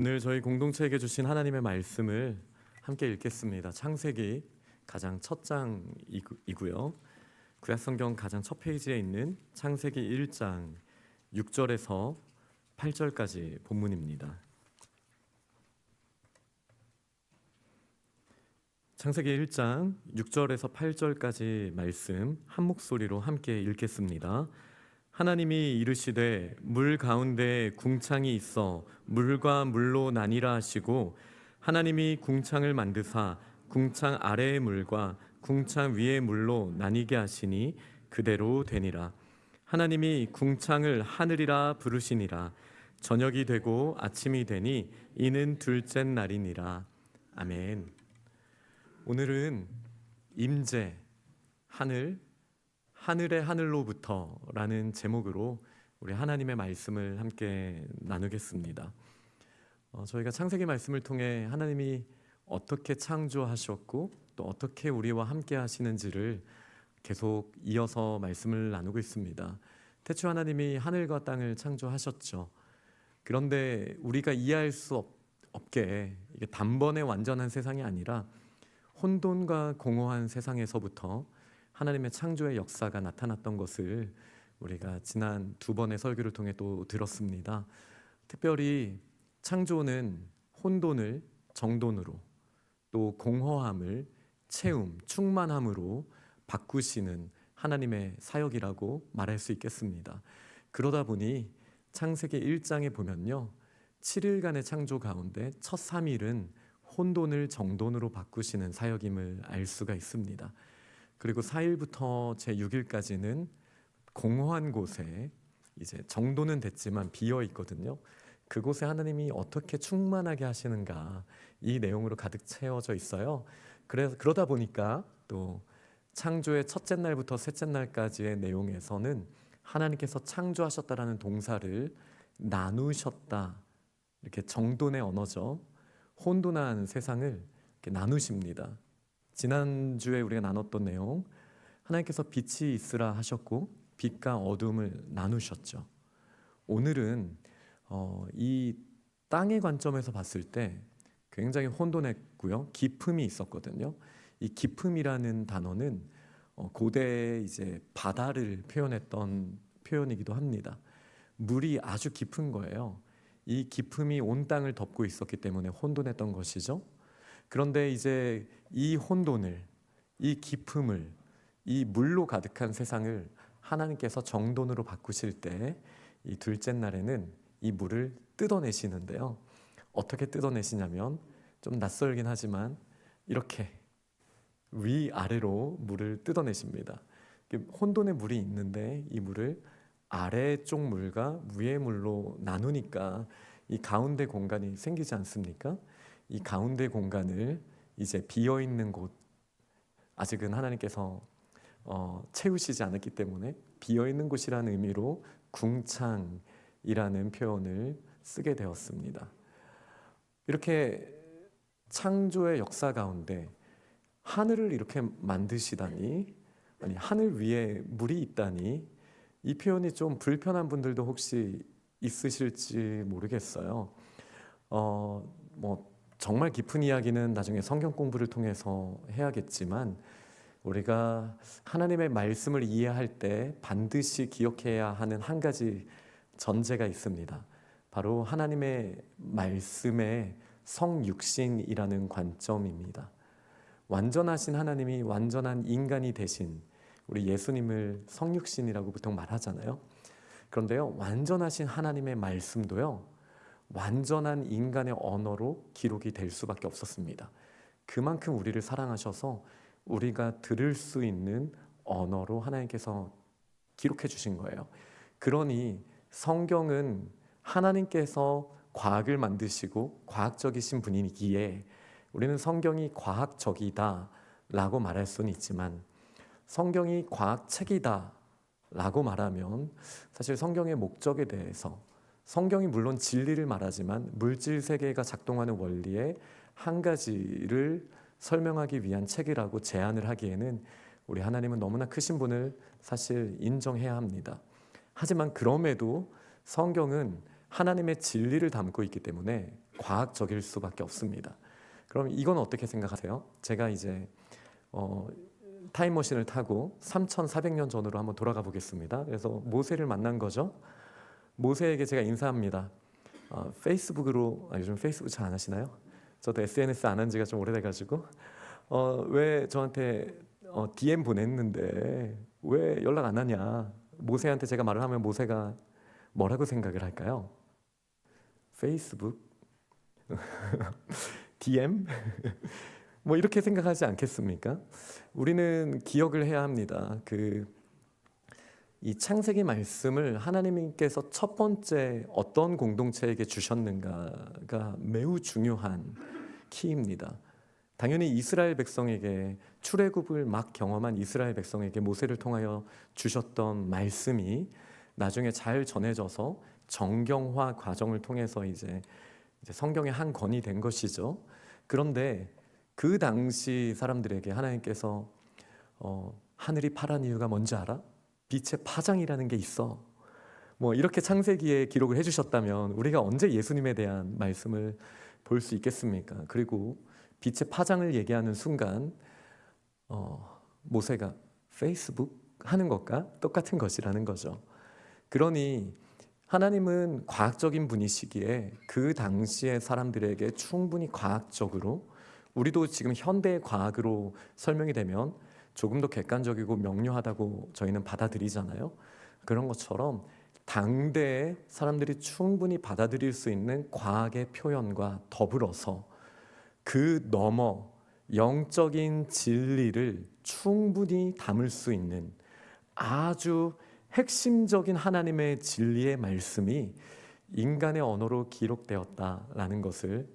오늘 저희 공동체에게 주신 하나님의 말씀을 함께 읽겠습니다. 창세기 가장 첫 장이고요. 구약성경 가장 첫 페이지에 있는 창세기 1장 6절에서 8절까지 본문입니다. 창세기 1장 6절에서 8절까지 말씀 한 목소리로 함께 읽겠습니다. 하나님이 이르시되 물 가운데 궁창이 있어 물과 물로 나뉘라 하시고 하나님이 궁창을 만드사 궁창 아래의 물과 궁창 위의 물로 나뉘게 하시니 그대로 되니라. 하나님이 궁창을 하늘이라 부르시니라. 저녁이 되고 아침이 되니 이는 둘째 날이니라. 아멘. 오늘은 임재 하늘의 하늘로부터라는 제목으로 우리 하나님의 말씀을 함께 나누겠습니다. 저희가 창세기 말씀을 통해 하나님이 어떻게 창조하셨고 또 어떻게 우리와 함께 하시는지를 계속 이어서 말씀을 나누고 있습니다. 태초 하나님이 하늘과 땅을 창조하셨죠. 그런데 우리가 이해할 수 없게 이게 단번에 완전한 세상이 아니라 혼돈과 공허한 세상에서부터 하나님의 창조의 역사가 나타났던 것을 우리가 지난 두 번의 설교를 통해 또 들었습니다. 특별히 창조는 혼돈을 정돈으로, 또 공허함을 채움, 충만함으로 바꾸시는 하나님의 사역이라고 말할 수 있겠습니다. 그러다 보니 창세기 1장에 보면요, 7일간의 창조 가운데 첫 3일은 혼돈을 정돈으로 바꾸시는 사역임을 알 수가 있습니다. 그리고 4일부터 제6일까지는 공허한 곳에 이제 정돈은 됐지만 비어 있거든요. 그곳에 하나님이 어떻게 충만하게 하시는가, 이 내용으로 가득 채워져 있어요. 그러다 보니까 또 창조의 첫째 날부터 셋째 날까지의 내용에서는 하나님께서 창조하셨다라는 동사를 나누셨다, 이렇게 정돈의 언어죠. 혼돈한 세상을 이렇게 나누십니다. 지난주에 우리가 나눴던 내용, 하나님께서 빛이 있으라 하셨고 빛과 어둠을 나누셨죠. 오늘은 이 땅의 관점에서 봤을 때 굉장히 혼돈했고요, 기품이 있었거든요. 이 기품이라는 단어는 고대 이제 바다를 표현했던 표현이기도 합니다. 물이 아주 깊은 거예요. 이 기품이 온 땅을 덮고 있었기 때문에 혼돈했던 것이죠. 그런데 이제 이 혼돈을, 이 기품을, 이 물로 가득한 세상을 하나님께서 정돈으로 바꾸실 때 이 둘째 날에는 이 물을 뜯어내시는데요. 어떻게 뜯어내시냐면, 좀 낯설긴 하지만 이렇게 위아래로 물을 뜯어내십니다. 혼돈의 물이 있는데 이 물을 아래쪽 물과 위의 물로 나누니까 이 가운데 공간이 생기지 않습니까? 이 가운데 공간을 이제 비어있는 곳, 아직은 하나님께서 채우시지 않았기 때문에 비어있는 곳이라는 의미로 궁창이라는 표현을 쓰게 되었습니다. 이렇게 창조의 역사 가운데 하늘을 이렇게 만드시다니, 아니 하늘 위에 물이 있다니, 이 표현이 좀 불편한 분들도 혹시 있으실지 모르겠어요. 정말 깊은 이야기는 나중에 성경 공부를 통해서 해야겠지만, 우리가 하나님의 말씀을 이해할 때 반드시 기억해야 하는 한 가지 전제가 있습니다. 바로 하나님의 말씀의 성육신이라는 관점입니다. 완전하신 하나님이 완전한 인간이 되신 우리 예수님을 성육신이라고 보통 말하잖아요. 그런데요, 완전하신 하나님의 말씀도요, 완전한 인간의 언어로 기록이 될 수밖에 없었습니다. 그만큼 우리를 사랑하셔서 우리가 들을 수 있는 언어로 하나님께서 기록해 주신 거예요. 그러니 성경은 하나님께서 과학을 만드시고 과학적이신 분이기에 우리는 성경이 과학적이다 라고 말할 수는 있지만, 성경이 과학책이다 라고 말하면 사실 성경의 목적에 대해서, 성경이 물론 진리를 말하지만 물질 세계가 작동하는 원리의 한 가지를 설명하기 위한 책이라고 제안을 하기에는 우리 하나님은 너무나 크신 분을 사실 인정해야 합니다. 하지만 그럼에도 성경은 하나님의 진리를 담고 있기 때문에 과학적일 수밖에 없습니다. 그럼 이건 어떻게 생각하세요? 제가 이제 타임머신을 타고 3,400년 전으로 한번 돌아가 보겠습니다. 그래서 모세를 만난 거죠. 모세에게 제가 인사합니다. 페이스북으로, 요즘 페이스북 잘 안 하시나요? 저도 SNS 안 한 지가 좀 오래돼가지고 왜 저한테 DM 보냈는데 왜 연락 안 하냐. 모세한테 제가 말을 하면 모세가 뭐라고 생각을 할까요? 페이스북? DM? 뭐 이렇게 생각하지 않겠습니까? 우리는 기억을 해야 합니다. 이 창세기 말씀을 하나님께서 첫 번째 어떤 공동체에게 주셨는가가 매우 중요한 키입니다. 당연히 이스라엘 백성에게, 출애굽을 막 경험한 이스라엘 백성에게 모세를 통하여 주셨던 말씀이 나중에 잘 전해져서 정경화 과정을 통해서 이제 성경의 한 권이 된 것이죠. 그런데 그 당시 사람들에게 하나님께서 하늘이 파란 이유가 뭔지 알아? 빛의 파장이라는 게 있어. 뭐 이렇게 창세기에 기록을 해주셨다면 우리가 언제 예수님에 대한 말씀을 볼 수 있겠습니까? 그리고 빛의 파장을 얘기하는 순간 모세가 페이스북 하는 것과 똑같은 것이라는 거죠. 그러니 하나님은 과학적인 분이시기에 그 당시의 사람들에게 충분히 과학적으로, 우리도 지금 현대의 과학으로 설명이 되면 조금 더 객관적이고 명료하다고 저희는 받아들이잖아요. 그런 것처럼 당대의 사람들이 충분히 받아들일 수 있는 과학의 표현과 더불어서 그 너머 영적인 진리를 충분히 담을 수 있는 아주 핵심적인 하나님의 진리의 말씀이 인간의 언어로 기록되었다라는 것을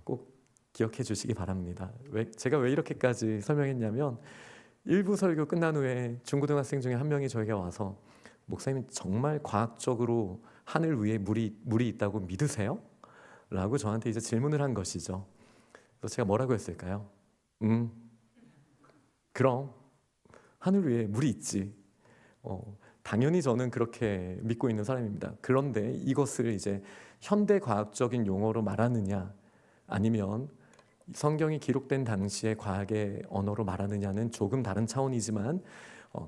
꼭 기억해 주시기 바랍니다. 제가 왜 이렇게까지 설명했냐면, 일부 설교 끝난 후에 중고등학생 중에 한 명이 저에게 와서 목사님 정말 과학적으로 하늘 위에 물이 있다고 믿으세요? 라고 저한테 이제 질문을 한 것이죠. 그래서 제가 뭐라고 했을까요? 그럼 하늘 위에 물이 있지. 당연히 저는 그렇게 믿고 있는 사람입니다. 그런데 이것을 이제 현대 과학적인 용어로 말하느냐, 아니면 성경이 기록된 당시의 과학의 언어로 말하느냐는 조금 다른 차원이지만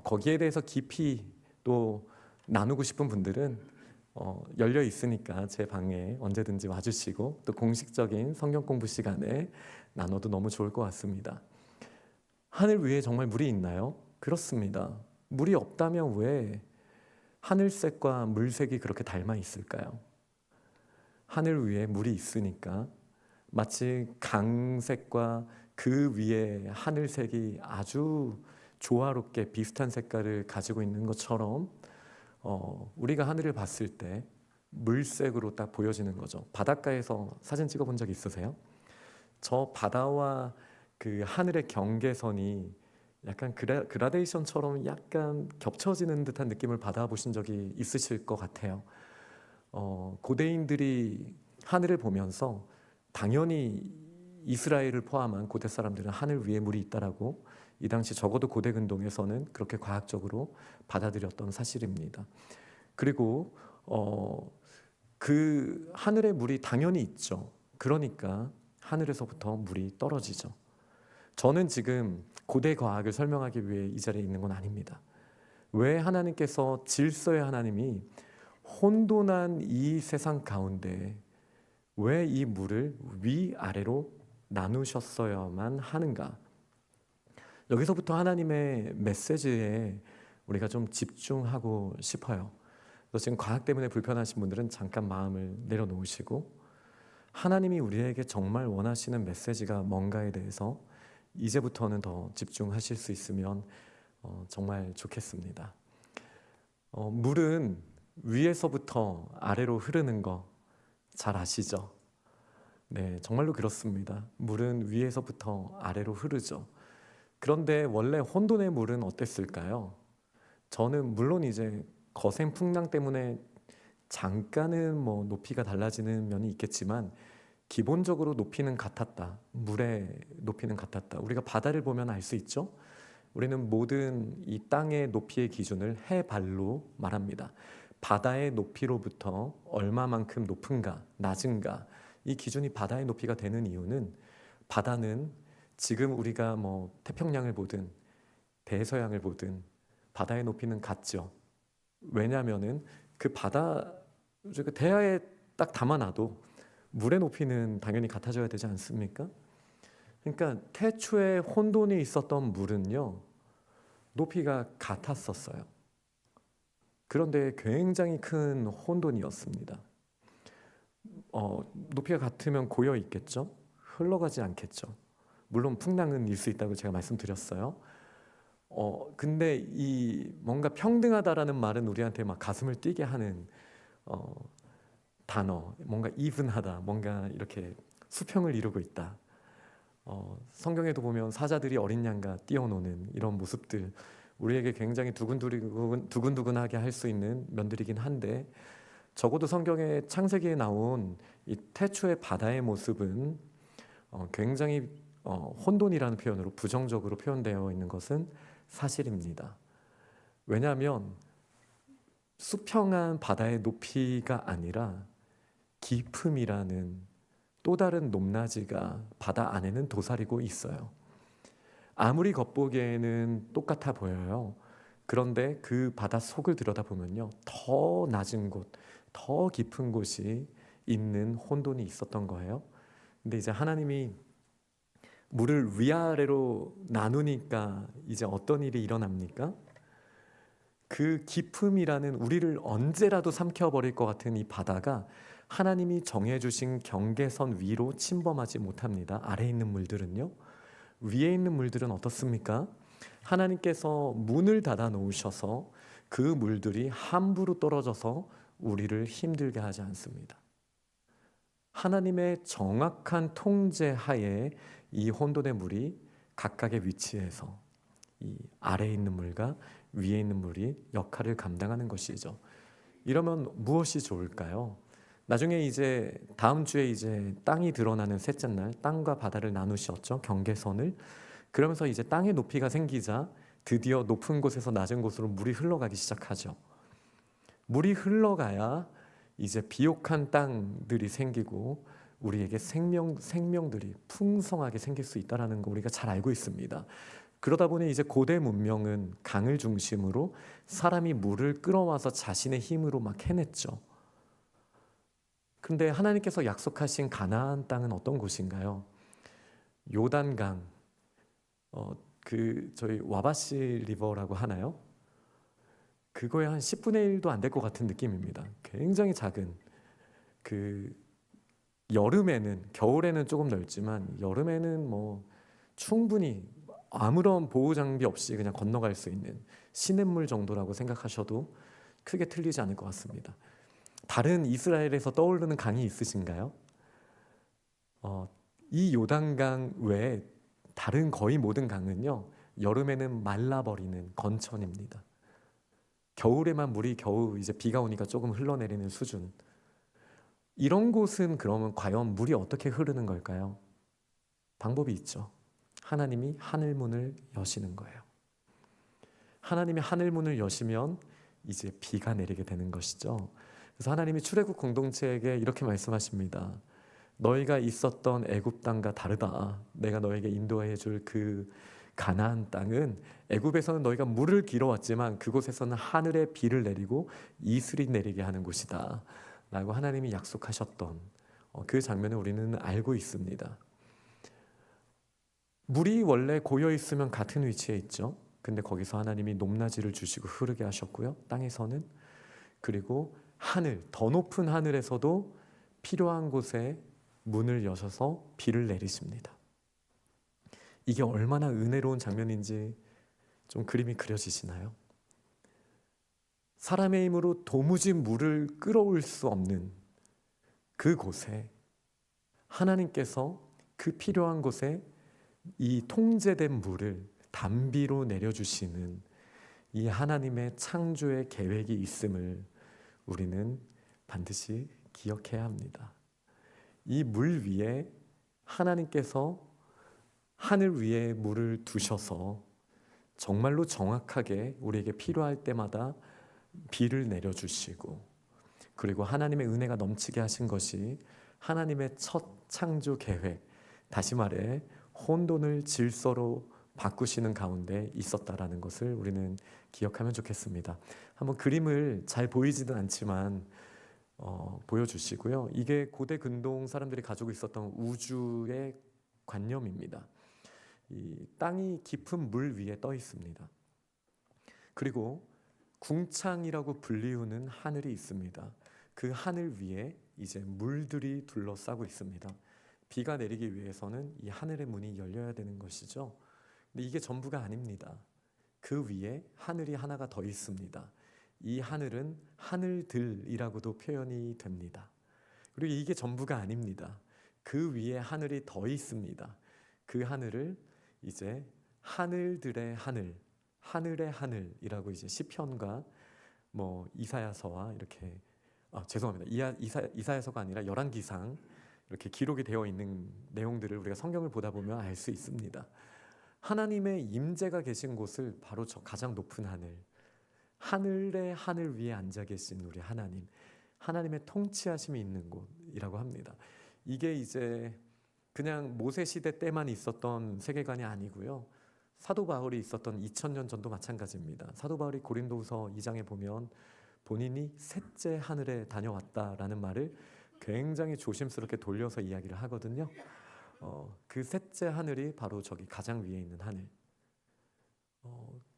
거기에 대해서 깊이 또 나누고 싶은 분들은 열려 있으니까 제 방에 언제든지 와주시고 또 공식적인 성경 공부 시간에 나눠도 너무 좋을 것 같습니다. 하늘 위에 정말 물이 있나요? 그렇습니다. 물이 없다면 왜 하늘색과 물색이 그렇게 닮아 있을까요? 하늘 위에 물이 있으니까 마치 강색과 그 위에 하늘색이 아주 조화롭게 비슷한 색깔을 가지고 있는 것처럼 우리가 하늘을 봤을 때 물색으로 딱 보여지는 거죠. 바닷가에서 사진 찍어본 적 있으세요? 저 바다와 그 하늘의 경계선이 약간 그라데이션처럼 약간 겹쳐지는 듯한 느낌을 받아보신 적이 있으실 것 같아요. 고대인들이 하늘을 보면서 당연히 이스라엘을 포함한 고대 사람들은 하늘 위에 물이 있다라고 이 당시 적어도 고대 근동에서는 그렇게 과학적으로 받아들였던 사실입니다. 그리고 그 하늘에 물이 당연히 있죠. 그러니까 하늘에서부터 물이 떨어지죠. 저는 지금 고대 과학을 설명하기 위해 이 자리에 있는 건 아닙니다. 왜 하나님께서 질서의 하나님이 혼돈한 이 세상 가운데 왜 이 물을 위아래로 나누셨어야만 하는가? 여기서부터 하나님의 메시지에 우리가 좀 집중하고 싶어요. 그래서 지금 과학 때문에 불편하신 분들은 잠깐 마음을 내려놓으시고 하나님이 우리에게 정말 원하시는 메시지가 뭔가에 대해서 이제부터는 더 집중하실 수 있으면 정말 좋겠습니다. 물은 위에서부터 아래로 흐르는 거 잘 아시죠? 네, 정말로 그렇습니다. 물은 위에서부터 아래로 흐르죠. 그런데 원래 혼돈의 물은 어땠을까요? 저는 물론 이제 거센 풍랑 때문에 잠깐은 뭐 높이가 달라지는 면이 있겠지만 기본적으로 높이는 같았다. 물의 높이는 같았다. 우리가 바다를 보면 알 수 있죠? 우리는 모든 이 땅의 높이의 기준을 해발로 말합니다. 바다의 높이로부터 얼마만큼 높은가, 낮은가, 이 기준이 바다의 높이가 되는 이유는 바다는 지금 우리가 뭐 태평양을 보든 대서양을 보든 바다의 높이는 같죠. 왜냐하면은 그 바다 그 대야에 딱 담아놔도 물의 높이는 당연히 같아져야 되지 않습니까? 그러니까 태초에 혼돈이 있었던 물은요 높이가 같았었어요. 그런데 굉장히 큰 혼돈이었습니다. 높이가 같으면 고여 있겠죠? 흘러가지 않겠죠. 물론 풍랑은 일 수 있다고 제가 말씀드렸어요. 근데 이 뭔가 평등하다라는 말은 우리한테 막 가슴을 뛰게 하는 단어, 뭔가 이분하다, 뭔가 이렇게 수평을 이루고 있다. 성경에도 보면 사자들이 어린 양과 뛰어노는 이런 모습들 우리에게 굉장히 두근두근하게 할 수 있는 면들이긴 한데 적어도 성경의 창세기에 나온 이 태초의 바다의 모습은 굉장히 혼돈이라는 표현으로 부정적으로 표현되어 있는 것은 사실입니다. 왜냐하면 수평한 바다의 높이가 아니라 깊음이라는 또 다른 높낮이가 바다 안에는 도사리고 있어요. 아무리 겉보기에는 똑같아 보여요. 그런데 그 바다 속을 들여다보면요 더 낮은 곳, 더 깊은 곳이 있는 혼돈이 있었던 거예요. 근데 이제 하나님이 물을 위아래로 나누니까 이제 어떤 일이 일어납니까? 그 깊음이라는 우리를 언제라도 삼켜버릴 것 같은 이 바다가 하나님이 정해주신 경계선 위로 침범하지 못합니다. 아래에 있는 물들은요. 위에 있는 물들은 어떻습니까? 하나님께서 문을 닫아 놓으셔서 그 물들이 함부로 떨어져서 우리를 힘들게 하지 않습니다. 하나님의 정확한 통제 하에 이 혼돈의 물이 각각의 위치에서 이 아래에 있는 물과 위에 있는 물이 역할을 감당하는 것이죠. 이러면 무엇이 좋을까요? 나중에 이제 다음 주에 이제 땅이 드러나는 셋째 날 땅과 바다를 나누셨죠. 경계선을. 그러면서 이제 땅의 높이가 생기자 드디어 높은 곳에서 낮은 곳으로 물이 흘러가기 시작하죠. 물이 흘러가야 이제 비옥한 땅들이 생기고 우리에게 생명들이 풍성하게 생길 수 있다는 거 우리가 잘 알고 있습니다. 그러다 보니 이제 고대 문명은 강을 중심으로 사람이 물을 끌어와서 자신의 힘으로 막 해냈죠. 근데 하나님께서 약속하신 가나안 땅은 어떤 곳인가요? 요단강, 저희 와바시 리버라고 하나요? 그거에 한 10분의 1도 안 될 것 같은 느낌입니다. 굉장히 작은 여름에는 겨울에는 조금 넓지만 여름에는 뭐 충분히 아무런 보호 장비 없이 그냥 건너갈 수 있는 시냇물 정도라고 생각하셔도 크게 틀리지 않을 것 같습니다. 다른 이스라엘에서 떠오르는 강이 있으신가요? 이 요단강 외에 다른 거의 모든 강은요 여름에는 말라버리는 건천입니다. 겨울에만 물이 겨우 이제 비가 오니까 조금 흘러내리는 수준. 이런 곳은 그러면 과연 물이 어떻게 흐르는 걸까요? 방법이 있죠. 하나님이 하늘문을 여시는 거예요. 하나님이 하늘문을 여시면 이제 비가 내리게 되는 것이죠. 그래서 하나님이 출애굽 공동체에게 이렇게 말씀하십니다. 너희가 있었던 애굽 땅과 다르다. 내가 너에게 인도해 줄 그 가나안 땅은 애굽에서는 너희가 물을 길어왔지만 그곳에서는 하늘에 비를 내리고 이슬이 내리게 하는 곳이다 라고 하나님이 약속하셨던 그 장면을 우리는 알고 있습니다. 물이 원래 고여 있으면 같은 위치에 있죠. 근데 거기서 하나님이 높낮이를 주시고 흐르게 하셨고요. 땅에서는. 그리고 하늘, 더 높은 하늘에서도 필요한 곳에 문을 여셔서 비를 내리십니다. 이게 얼마나 은혜로운 장면인지 좀 그림이 그려지시나요? 사람의 힘으로 도무지 물을 끌어올 수 없는 그곳에 하나님께서 그 필요한 곳에 이 통제된 물을 단비로 내려주시는 이 하나님의 창조의 계획이 있음을 우리는 반드시 기억해야 합니다. 이 물 위에 하나님께서 하늘 위에 물을 두셔서 정말로 정확하게 우리에게 필요할 때마다 비를 내려주시고 그리고 하나님의 은혜가 넘치게 하신 것이 하나님의 첫 창조 계획, 다시 말해 혼돈을 질서로 바꾸시는 가운데 있었다라는 것을 우리는 기억하면 좋겠습니다. 한번 그림을 잘 보이지는 않지만 보여주시고요. 이게 고대 근동 사람들이 가지고 있었던 우주의 관념입니다. 이 땅이 깊은 물 위에 떠 있습니다. 그리고 궁창이라고 불리우는 하늘이 있습니다. 그 하늘 위에 이제 물들이 둘러싸고 있습니다. 비가 내리기 위해서는 이 하늘의 문이 열려야 되는 것이죠. 근데 이게 전부가 아닙니다. 그 위에 하늘이 하나가 더 있습니다. 이 하늘은 하늘들이라고도 표현이 됩니다. 그리고 이게 전부가 아닙니다. 그 위에 하늘이 더 있습니다. 그 하늘을 이제 하늘들의 하늘, 하늘의 하늘이라고 이제 시편과 이사야서와 이렇게 죄송합니다. 이사야서가 아니라 열왕기상 이렇게 기록이 되어 있는 내용들을 우리가 성경을 보다 보면 알 수 있습니다. 하나님의 임재가 계신 곳을 바로 저 가장 높은 하늘, 하늘의 하늘 위에 앉아 계신 우리 하나님, 하나님의 통치하심이 있는 곳이라고 합니다. 이게 이제 그냥 모세 시대 때만 있었던 세계관이 아니고요. 사도 바울이 있었던 2000년 전도 마찬가지입니다. 사도 바울이 고린도후서 2장에 보면 본인이 셋째 하늘에 다녀왔다라는 말을 굉장히 조심스럽게 돌려서 이야기를 하거든요. 그 셋째 하늘이 바로 저기 가장 위에 있는 하늘.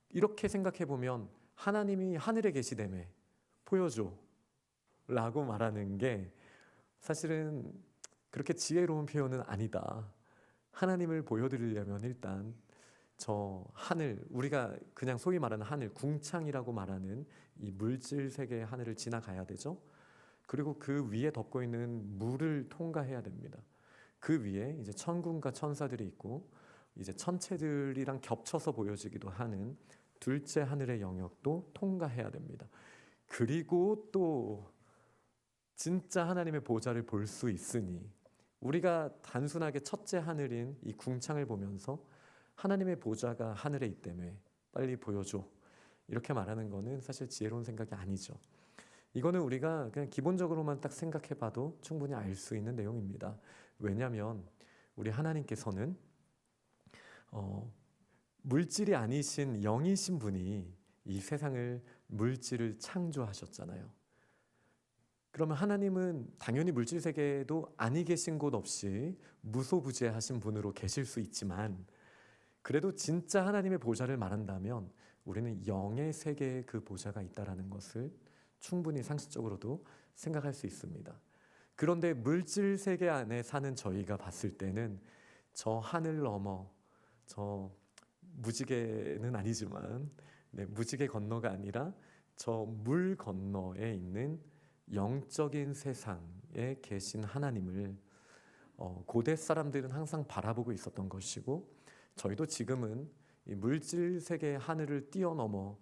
이렇게 생각해 보면 하나님이 하늘에 계시다며 보여줘 라고 말하는 게 사실은 그렇게 지혜로운 표현은 아니다. 하나님을 보여드리려면 일단 저 하늘, 우리가 그냥 소위 말하는 하늘, 궁창이라고 말하는 이 물질 세계의 하늘을 지나가야 되죠. 그리고 그 위에 덮고 있는 물을 통과해야 됩니다. 그 위에 이제 천군과 천사들이 있고 이제 천체들이랑 겹쳐서 보여지기도 하는 둘째 하늘의 영역도 통과해야 됩니다. 그리고 또 진짜 하나님의 보좌를 볼 수 있으니 우리가 단순하게 첫째 하늘인 이 궁창을 보면서 하나님의 보좌가 하늘에 있다며 빨리 보여줘 이렇게 말하는 거는 사실 지혜로운 생각이 아니죠. 이거는 우리가 그냥 기본적으로만 딱 생각해 봐도 충분히 알 수 있는 내용입니다. 왜냐하면 우리 하나님께서는 물질이 아니신 영이신 분이 이 세상을 물질을 창조하셨잖아요. 그러면 하나님은 당연히 물질 세계에도 아니 계신 곳 없이 무소부재하신 분으로 계실 수 있지만 그래도 진짜 하나님의 보좌를 말한다면 우리는 영의 세계에 그 보좌가 있다라는 것을 충분히 상식적으로도 생각할 수 있습니다. 그런데 물질 세계 안에 사는 저희가 봤을 때는 저 하늘 넘어, 저 무지개는 아니지만 무지개 건너가 아니라 저 물 건너에 있는 영적인 세상에 계신 하나님을 고대 사람들은 항상 바라보고 있었던 것이고 저희도 지금은 이 물질 세계의 하늘을 뛰어넘어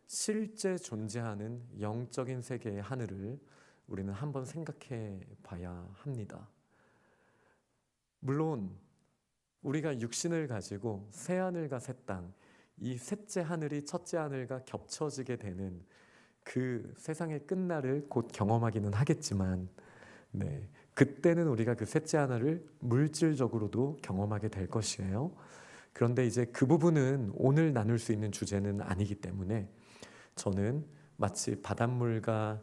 실제 존재하는 영적인 세계의 하늘을 우리는 한번 생각해 봐야 합니다. 물론 우리가 육신을 가지고 새 하늘과 새 땅, 이 셋째 하늘이 첫째 하늘과 겹쳐지게 되는 그 세상의 끝날을 곧 경험하기는 하겠지만 그때는 우리가 그 셋째 하늘을 물질적으로도 경험하게 될 것이에요. 그런데 이제 그 부분은 오늘 나눌 수 있는 주제는 아니기 때문에 저는 마치 바닷물과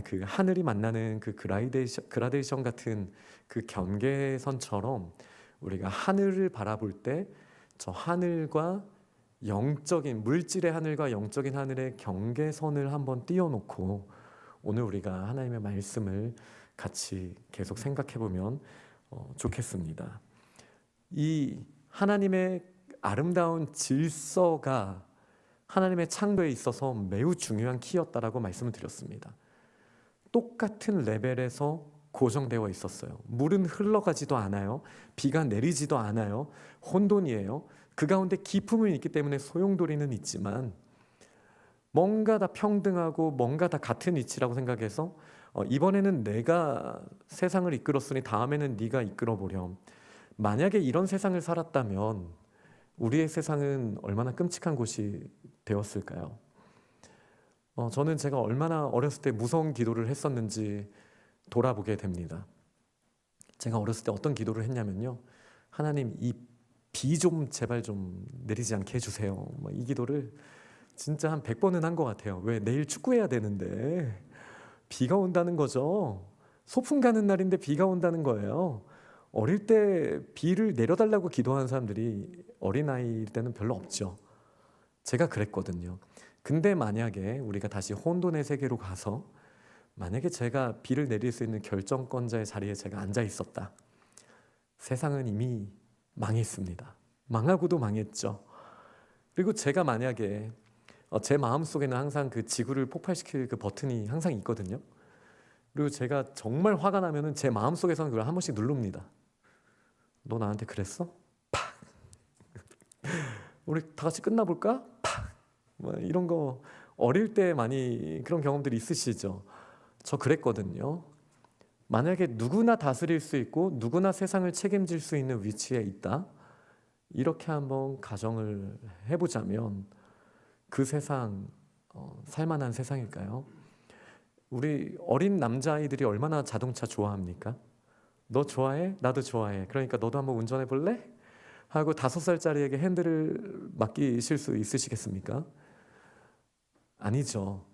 그 하늘이 만나는 그 그라데이션 같은 그 경계선처럼 우리가 하늘을 바라볼 때 저 하늘과 영적인 물질의 하늘과 영적인 하늘의 경계선을 한번 띄워놓고 오늘 우리가 하나님의 말씀을 같이 계속 생각해 보면 좋겠습니다. 이 하나님의 아름다운 질서가 하나님의 창조에 있어서 매우 중요한 키였다라고 말씀을 드렸습니다. 똑같은 레벨에서 고정되어 있었어요. 물은 흘러가지도 않아요. 비가 내리지도 않아요. 혼돈이에요. 그 가운데 기품은 있기 때문에 소용돌이는 있지만 뭔가 다 평등하고 뭔가 다 같은 위치라고 생각해서 이번에는 내가 세상을 이끌었으니 다음에는 네가 이끌어보렴. 만약에 이런 세상을 살았다면 우리의 세상은 얼마나 끔찍한 곳이 되었을까요? 저는 제가 얼마나 어렸을 때 무서운 기도를 했었는지 돌아보게 됩니다. 제가 어렸을 때 어떤 기도를 했냐면요, 하나님 이 비 좀 제발 좀 내리지 않게 해주세요. 뭐 이 기도를 진짜 한 100번은 한 것 같아요. 왜? 내일 축구해야 되는데 비가 온다는 거죠. 소풍 가는 날인데 비가 온다는 거예요. 어릴 때 비를 내려달라고 기도하는 사람들이 어린아이 때는 별로 없죠. 제가 그랬거든요. 근데 만약에 우리가 다시 혼돈의 세계로 가서 만약에 제가 비를 내릴 수 있는 결정권자의 자리에 제가 앉아 있었다. 세상은 이미 망했습니다. 망하고도 망했죠. 그리고 제가 만약에 제 마음속에는 항상 그 지구를 폭발시킬 그 버튼이 항상 있거든요. 그리고 제가 정말 화가 나면은 제 마음속에서는 그걸 한 번씩 누릅니다. 너 나한테 그랬어? 팍! 우리 다 같이 끝나볼까? 팍! 뭐 이런 거 어릴 때 많이 그런 경험들이 있으시죠? 저 그랬거든요. 만약에 누구나 다스릴 수 있고 누구나 세상을 책임질 수 있는 위치에 있다. 이렇게 한번 가정을 해보자면 그 세상 살만한 세상일까요? 우리 어린 남자아이들이 얼마나 자동차 좋아합니까? 너 좋아해? 나도 좋아해. 그러니까 너도 한번 운전해 볼래? 하고 5살짜리에게 핸들을 맡기실 수 있으시겠습니까? 아니죠.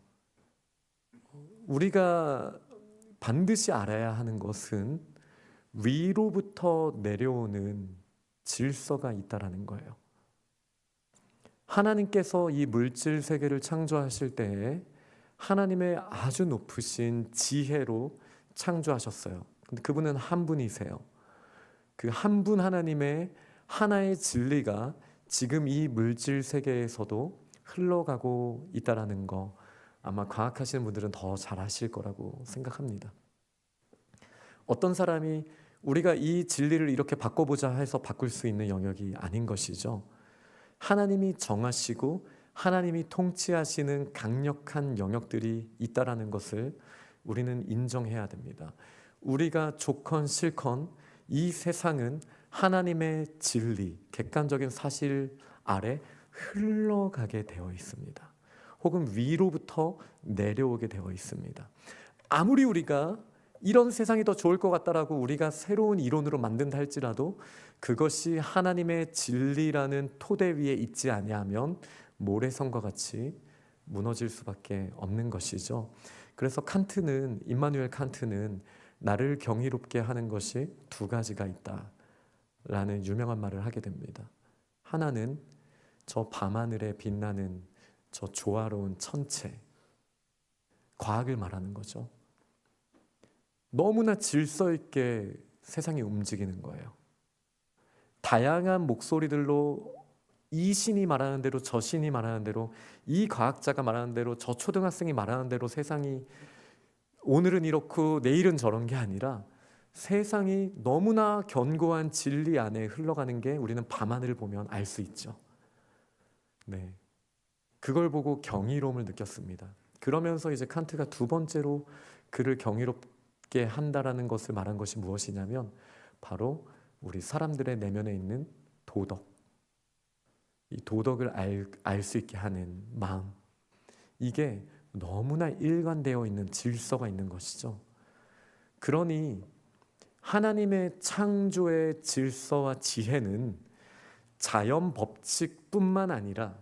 우리가 반드시 알아야 하는 것은 위로부터 내려오는 질서가 있다라는 거예요. 하나님께서 이 물질 세계를 창조하실 때에 하나님의 아주 높으신 지혜로 창조하셨어요. 근데 그분은 한 분이세요. 그 한 분 하나님의 하나의 진리가 지금 이 물질 세계에서도 흘러가고 있다라는 거 아마 과학하시는 분들은 더 잘 아실 거라고 생각합니다. 어떤 사람이 우리가 이 진리를 이렇게 바꿔보자 해서 바꿀 수 있는 영역이 아닌 것이죠. 하나님이 정하시고 하나님이 통치하시는 강력한 영역들이 있다라는 것을 우리는 인정해야 됩니다. 우리가 좋건 싫건 이 세상은 하나님의 진리, 객관적인 사실 아래 흘러가게 되어 있습니다. 혹은 위로부터 내려오게 되어 있습니다. 아무리 우리가 이런 세상이 더 좋을 것 같다라고 우리가 새로운 이론으로 만든다 할지라도 그것이 하나님의 진리라는 토대 위에 있지 아니하면 모래성과 같이 무너질 수밖에 없는 것이죠. 그래서 임마누엘 칸트는 나를 경이롭게 하는 것이 2가지가 있다라는 유명한 말을 하게 됩니다. 하나는 저 밤하늘에 빛나는 저 조화로운 천체, 과학을 말하는 거죠. 너무나 질서 있게 세상이 움직이는 거예요. 다양한 목소리들로 이 신이 말하는 대로 저 신이 말하는 대로 이 과학자가 말하는 대로 저 초등학생이 말하는 대로 세상이 오늘은 이렇고 내일은 저런 게 아니라 세상이 너무나 견고한 진리 안에 흘러가는 게 우리는 밤하늘을 보면 알 수 있죠. 네, 그걸 보고 경이로움을 느꼈습니다. 그러면서 이제 칸트가 2번째로 그를 경이롭게 한다라는 것을 말한 것이 무엇이냐면 바로 우리 사람들의 내면에 있는 도덕, 이 도덕을 알 수 있게 하는 마음, 이게 너무나 일관되어 있는 질서가 있는 것이죠. 그러니 하나님의 창조의 질서와 지혜는 자연 법칙뿐만 아니라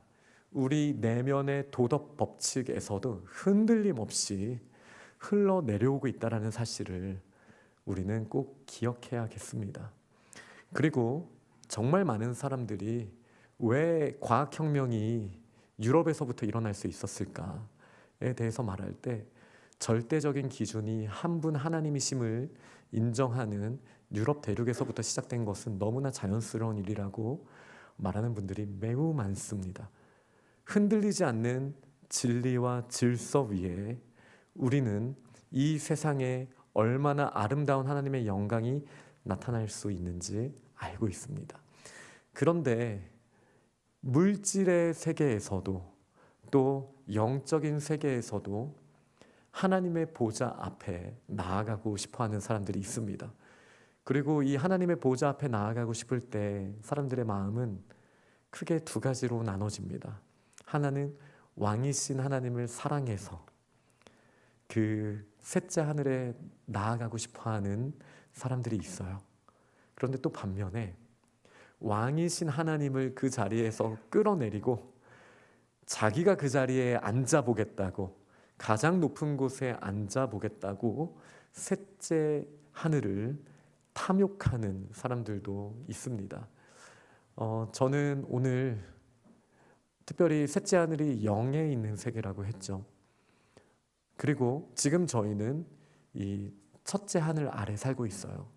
우리 내면의 도덕 법칙에서도 흔들림 없이 흘러내려오고 있다는 사실을 우리는 꼭 기억해야겠습니다. 그리고 정말 많은 사람들이 왜 과학혁명이 유럽에서부터 일어날 수 있었을까에 대해서 말할 때 절대적인 기준이 한 분 하나님이심을 인정하는 유럽 대륙에서부터 시작된 것은 너무나 자연스러운 일이라고 말하는 분들이 매우 많습니다. 흔들리지 않는 진리와 질서 위에 우리는 이 세상에 얼마나 아름다운 하나님의 영광이 나타날 수 있는지 알고 있습니다. 그런데 물질의 세계에서도 또 영적인 세계에서도 하나님의 보좌 앞에 나아가고 싶어하는 사람들이 있습니다. 그리고 이 하나님의 보좌 앞에 나아가고 싶을 때 사람들의 마음은 크게 2가지로 나눠집니다. 하나는 왕이신 하나님을 사랑해서 그 셋째 하늘에 나아가고 싶어하는 사람들이 있어요. 그런데 또 반면에 왕이신 하나님을 그 자리에서 끌어내리고 자기가 그 자리에 앉아보겠다고, 가장 높은 곳에 앉아보겠다고 셋째 하늘을 탐욕하는 사람들도 있습니다. 저는 오늘 특별히 셋째 하늘이 영에 있는 세계라고 했죠. 그리고 지금 저희는 이 첫째 하늘 아래 살고 있어요.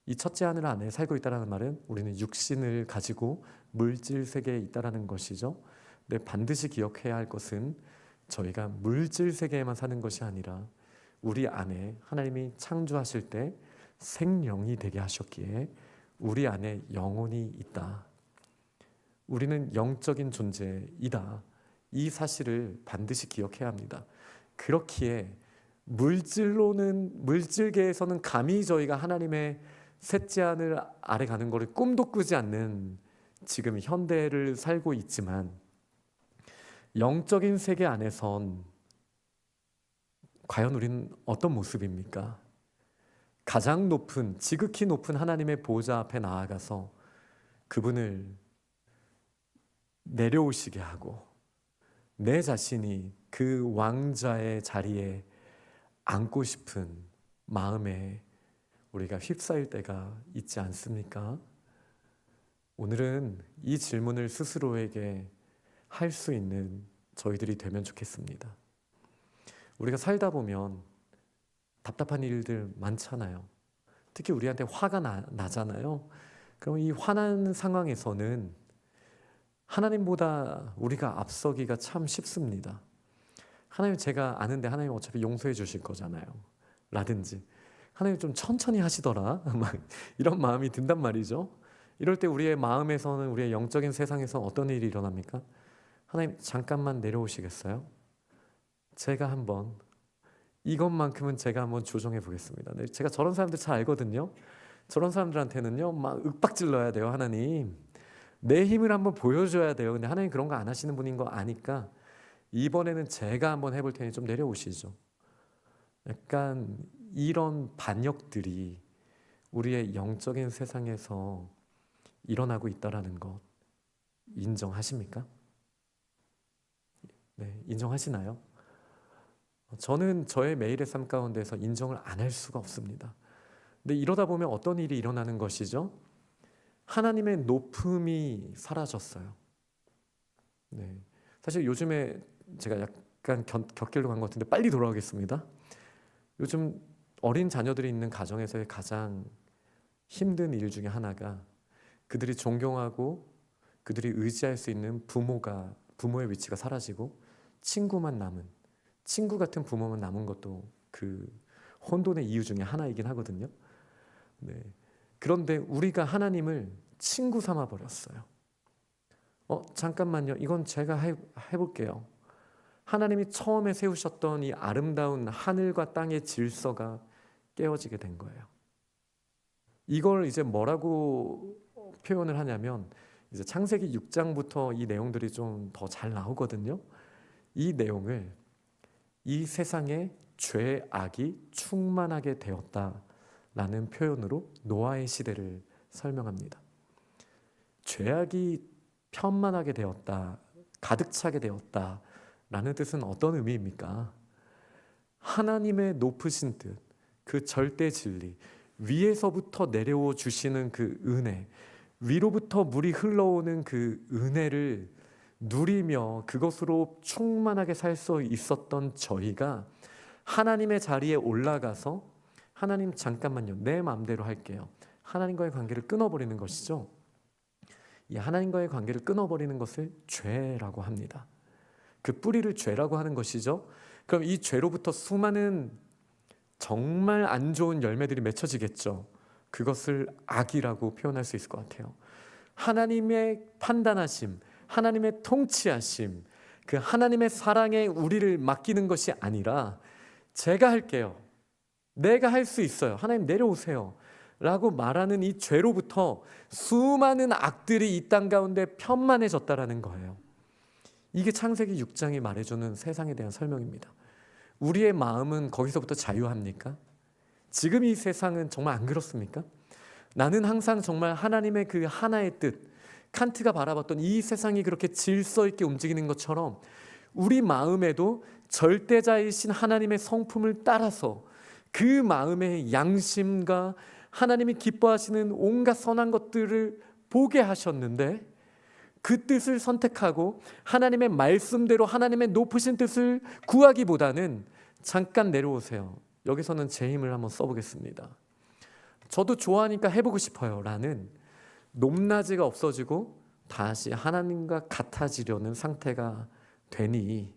이 첫째 하늘 안에 살고 있다는 말은 우리는 육신을 가지고 물질 세계에 있다는 것이죠. 근데 반드시 기억해야 할 것은 저희가 물질 세계에만 사는 것이 아니라 우리 안에 하나님이 창조하실 때 생령이 되게 하셨기에 우리 안에 영혼이 있다. 우리는 영적인 존재이다. 이 사실을 반드시 기억해야 합니다. 그렇기에 물질계에서는 감히 저희가 하나님의 셋째 하늘 아래 가는 것을 꿈도 꾸지 않는 지금 현대를 살고 있지만, 영적인 세계 안에선 과연 우리는 어떤 모습입니까? 가장 높은, 지극히 높은 하나님의 보좌 앞에 나아가서 그분을 내려오시게 하고 내 자신이 그 왕자의 자리에 앉고 싶은 마음에 우리가 휩싸일 때가 있지 않습니까? 오늘은 이 질문을 스스로에게 할 수 있는 저희들이 되면 좋겠습니다. 우리가 살다 보면 답답한 일들 많잖아요. 특히 우리한테 화가 나잖아요. 그럼 이 화난 상황에서는 하나님보다 우리가 앞서기가 참 쉽습니다. 하나님, 제가 아는데 하나님 어차피 용서해 주실 거잖아요. 라든지 하나님 좀 천천히 하시더라. 막 이런 마음이 든단 말이죠. 이럴 때 우리의 마음에서는, 우리의 영적인 세상에서 어떤 일이 일어납니까? 하나님 잠깐만 내려오시겠어요? 제가 한번, 이것만큼은 제가 한번 조정해 보겠습니다. 네, 제가 저런 사람들 잘 알거든요. 저런 사람들한테는요 막 윽박질러야 돼요. 하나님, 내 힘을 한번 보여줘야 돼요. 근데 하나님 그런 거 안 하시는 분인 거 아니까 이번에는 제가 한번 해볼 테니 좀 내려오시죠. 약간 이런 반역들이 우리의 영적인 세상에서 일어나고 있다는 것 인정하십니까? 네, 인정하시나요? 저는 저의 매일의 삶 가운데서 인정을 안 할 수가 없습니다. 근데 이러다 보면 어떤 일이 일어나는 것이죠? 하나님의 높음이 사라졌어요. 네, 사실 요즘에 제가 약간 격길로 간 것 같은데 빨리 돌아오겠습니다. 요즘 어린 자녀들이 있는 가정에서의 가장 힘든 일 중에 하나가 그들이 존경하고 그들이 의지할 수 있는 부모의 위치가 사라지고 친구만 남은, 친구 같은 부모만 남은 것도 그 혼돈의 이유 중에 하나이긴 하거든요. 네. 그런데 우리가 하나님을 친구 삼아 버렸어요. 잠깐만요. 이건 제가 해볼게요. 하나님이 처음에 세우셨던 이 아름다운 하늘과 땅의 질서가 깨어지게 된 거예요. 이걸 이제 뭐라고 표현을 하냐면, 이제 창세기 6장부터 이 내용들이 좀 더 잘 나오거든요. 이 내용을 이 세상에 죄악이 충만하게 되었다라는 표현으로 노아의 시대를 설명합니다. 죄악이 편만하게 되었다, 가득 차게 되었다 라는 뜻은 어떤 의미입니까? 하나님의 높으신 뜻, 그 절대 진리, 위에서부터 내려오 주시는 그 은혜, 위로부터 물이 흘러오는 그 은혜를 누리며 그것으로 충만하게 살 수 있었던 저희가 하나님의 자리에 올라가서 하나님 잠깐만요, 내 마음대로 할게요, 하나님과의 관계를 끊어버리는 것이죠. 이 하나님과의 관계를 끊어버리는 것을 죄라고 합니다. 그 뿌리를 죄라고 하는 것이죠. 그럼 이 죄로부터 수많은 정말 안 좋은 열매들이 맺혀지겠죠. 그것을 악이라고 표현할 수 있을 것 같아요. 하나님의 판단하심, 하나님의 통치하심, 그 하나님의 사랑에 우리를 맡기는 것이 아니라 제가 할게요, 내가 할 수 있어요, 하나님 내려오세요 라고 말하는 이 죄로부터 수많은 악들이 이 땅 가운데 편만해졌다라는 거예요. 이게 창세기 6장이 말해주는 세상에 대한 설명입니다. 우리의 마음은 거기서부터 자유합니까? 지금 이 세상은 정말 안 그렇습니까? 나는 항상 정말 하나님의 그 하나의 뜻, 칸트가 바라봤던 이 세상이 그렇게 질서 있게 움직이는 것처럼 우리 마음에도 절대자이신 하나님의 성품을 따라서 그 마음의 양심과 하나님이 기뻐하시는 온갖 선한 것들을 보게 하셨는데, 그 뜻을 선택하고 하나님의 말씀대로 하나님의 높으신 뜻을 구하기보다는 잠깐 내려오세요. 여기서는 제 힘을 한번 써보겠습니다. 저도 좋아하니까 해보고 싶어요 라는 높낮이가 없어지고 다시 하나님과 같아지려는 상태가 되니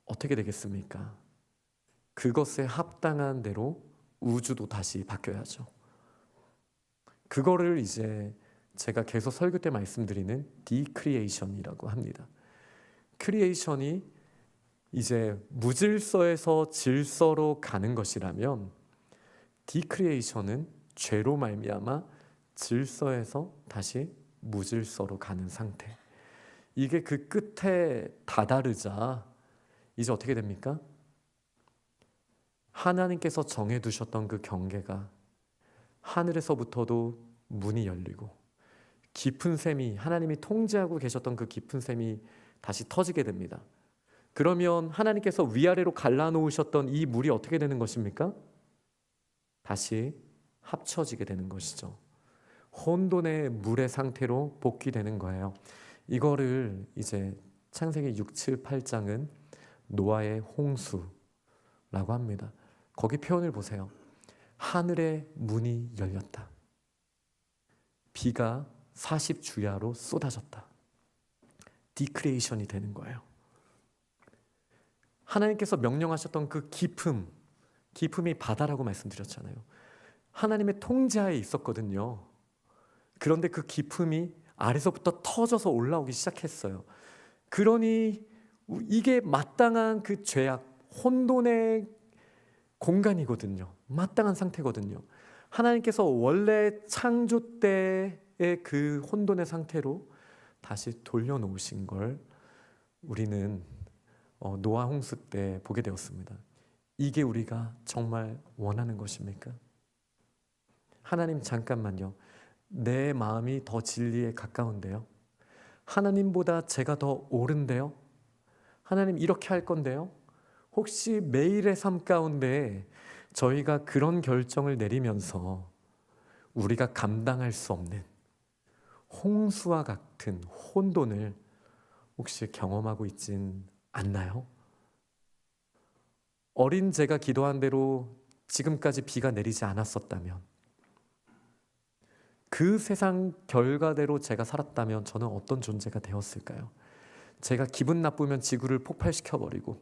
어떻게 되겠습니까? 그것에 합당한 대로 우주도 다시 바뀌어야죠. 그거를 이제 제가 계속 설교 때 말씀드리는 디크리에이션이라고 합니다. 크리에이션이 이제 무질서에서 질서로 가는 것이라면, 디크리에이션은 죄로 말미암아 질서에서 다시 무질서로 가는 상태. 이게 그 끝에 다다르자 이제 어떻게 됩니까? 하나님께서 정해두셨던 그 경계가 하늘에서부터도 문이 열리고 깊은 샘이, 하나님이 통제하고 계셨던 그 깊은 샘이 다시 터지게 됩니다. 그러면 하나님께서 위아래로 갈라놓으셨던 이 물이 어떻게 되는 것입니까? 다시 합쳐지게 되는 것이죠. 혼돈의 물의 상태로 복귀되는 거예요. 이거를 이제 창세기 6, 7, 8장은 노아의 홍수라고 합니다. 거기 표현을 보세요. 하늘의 문이 열렸다. 비가 40주야로 쏟아졌다. 디크리에이션이 되는 거예요. 하나님께서 명령하셨던 그 깊음이 바다라고 말씀드렸잖아요. 하나님의 통제하에 있었거든요. 그런데 그 깊음이 아래서부터 터져서 올라오기 시작했어요. 그러니 이게 마땅한 그 죄악, 혼돈의 공간이거든요. 마땅한 상태거든요. 하나님께서 원래 창조 때의 그 혼돈의 상태로 다시 돌려놓으신 걸 우리는 노아 홍수 때 보게 되었습니다. 이게 우리가 정말 원하는 것입니까? 하나님 잠깐만요. 내 마음이 더 진리에 가까운데요. 하나님보다 제가 더 옳은데요. 하나님 이렇게 할 건데요. 혹시 매일의 삶 가운데 저희가 그런 결정을 내리면서 우리가 감당할 수 없는 홍수와 같은 혼돈을 혹시 경험하고 있진 않나요? 어린 제가 기도한 대로 지금까지 비가 내리지 않았었다면, 그 세상 결과대로 제가 살았다면 저는 어떤 존재가 되었을까요? 제가 기분 나쁘면 지구를 폭발시켜버리고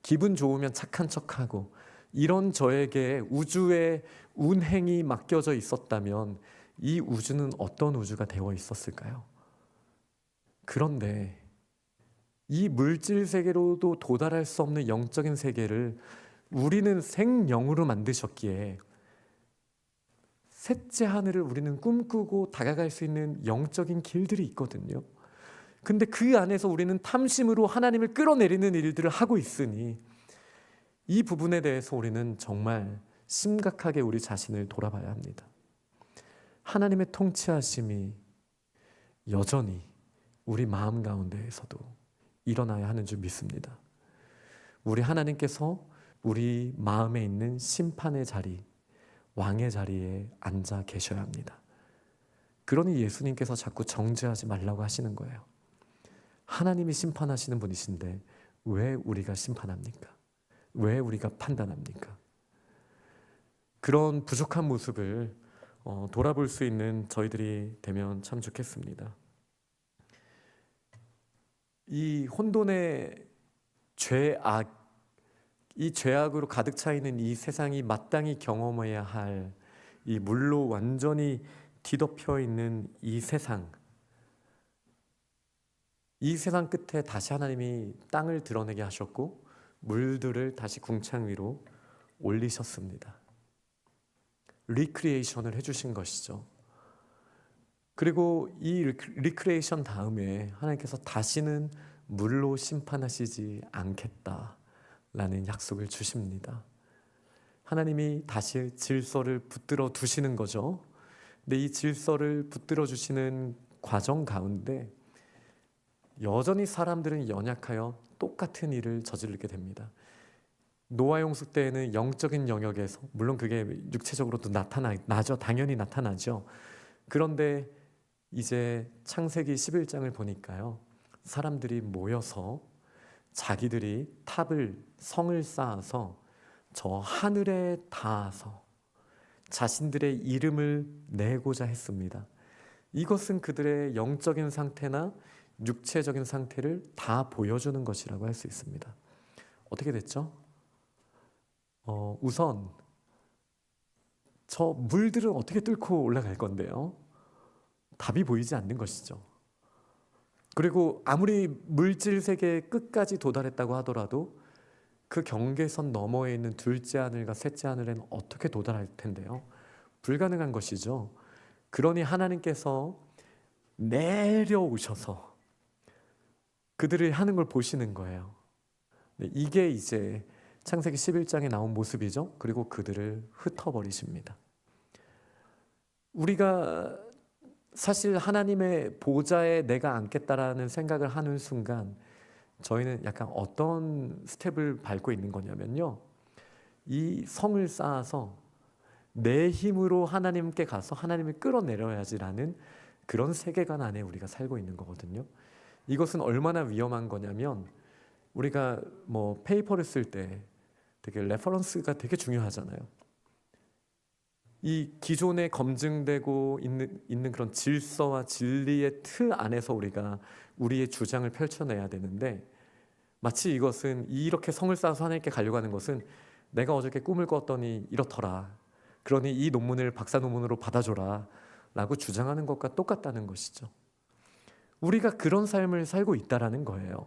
기분 좋으면 착한 척하고 이런 저에게 우주의 운행이 맡겨져 있었다면 이 우주는 어떤 우주가 되어 있었을까요? 그런데 이 물질 세계로도 도달할 수 없는 영적인 세계를 우리는 생명으로 만드셨기에 셋째 하늘을 우리는 꿈꾸고 다가갈 수 있는 영적인 길들이 있거든요. 근데 그 안에서 우리는 탐심으로 하나님을 끌어내리는 일들을 하고 있으니 이 부분에 대해서 우리는 정말 심각하게 우리 자신을 돌아봐야 합니다. 하나님의 통치하심이 여전히 우리 마음 가운데에서도 일어나야 하는 줄 믿습니다. 우리 하나님께서 우리 마음에 있는 심판의 자리, 왕의 자리에 앉아 계셔야 합니다. 그러니 예수님께서 자꾸 정죄하지 말라고 하시는 거예요. 하나님이 심판하시는 분이신데 왜 우리가 심판합니까? 왜 우리가 판단합니까? 그런 부족한 모습을 돌아볼 수 있는 저희들이 되면 참 좋겠습니다. 이 혼돈의 죄악, 이 죄악으로 가득 차 있는 이 세상이 마땅히 경험해야 할 이 물로 완전히 뒤덮여 있는 이 세상 끝에 다시 하나님이 땅을 드러내게 하셨고 물들을 다시 궁창 위로 올리셨습니다. 리크리에이션을 해주신 것이죠. 그리고 이 리크리에이션 다음에 하나님께서 다시는 물로 심판하시지 않겠다라는 약속을 주십니다. 하나님이 다시 질서를 붙들어 두시는 거죠. 근데 이 질서를 붙들어 주시는 과정 가운데 여전히 사람들은 연약하여 똑같은 일을 저지르게 됩니다. 노아 홍수 때에는 영적인 영역에서, 물론 그게 육체적으로도 나타나죠. 당연히 나타나죠. 그런데 이제 창세기 11장을 보니까요, 사람들이 모여서 자기들이 성을 쌓아서 저 하늘에 닿아서 자신들의 이름을 내고자 했습니다. 이것은 그들의 영적인 상태나 육체적인 상태를 다 보여주는 것이라고 할 수 있습니다. 어떻게 됐죠? 우선 저 물들은 어떻게 뚫고 올라갈 건데요? 답이 보이지 않는 것이죠. 그리고 아무리 물질 세계의 끝까지 도달했다고 하더라도 그 경계선 너머에 있는 둘째 하늘과 셋째 하늘에는 어떻게 도달할 텐데요? 불가능한 것이죠. 그러니 하나님께서 내려오셔서 그들이 하는 걸 보시는 거예요. 이게 이제 창세기 11장에 나온 모습이죠. 그리고 그들을 흩어버리십니다. 우리가 사실 하나님의 보좌에 내가 앉겠다라는 생각을 하는 순간 저희는 약간 어떤 스텝을 밟고 있는 거냐면요, 이 성을 쌓아서 내 힘으로 하나님께 가서 하나님을 끌어내려야지라는 그런 세계관 안에 우리가 살고 있는 거거든요. 이것은 얼마나 위험한 거냐면, 우리가 뭐 페이퍼를 쓸 때 되게 레퍼런스가 되게 중요하잖아요. 이 기존에 검증되고 있는 그런 질서와 진리의 틀 안에서 우리가 우리의 주장을 펼쳐내야 되는데, 마치 이것은 이렇게 성을 쌓아서 하나님께 가려고 하는 것은 내가 어저께 꿈을 꿨더니 이렇더라, 그러니 이 논문을 박사 논문으로 받아줘라 라고 주장하는 것과 똑같다는 것이죠. 우리가 그런 삶을 살고 있다라는 거예요.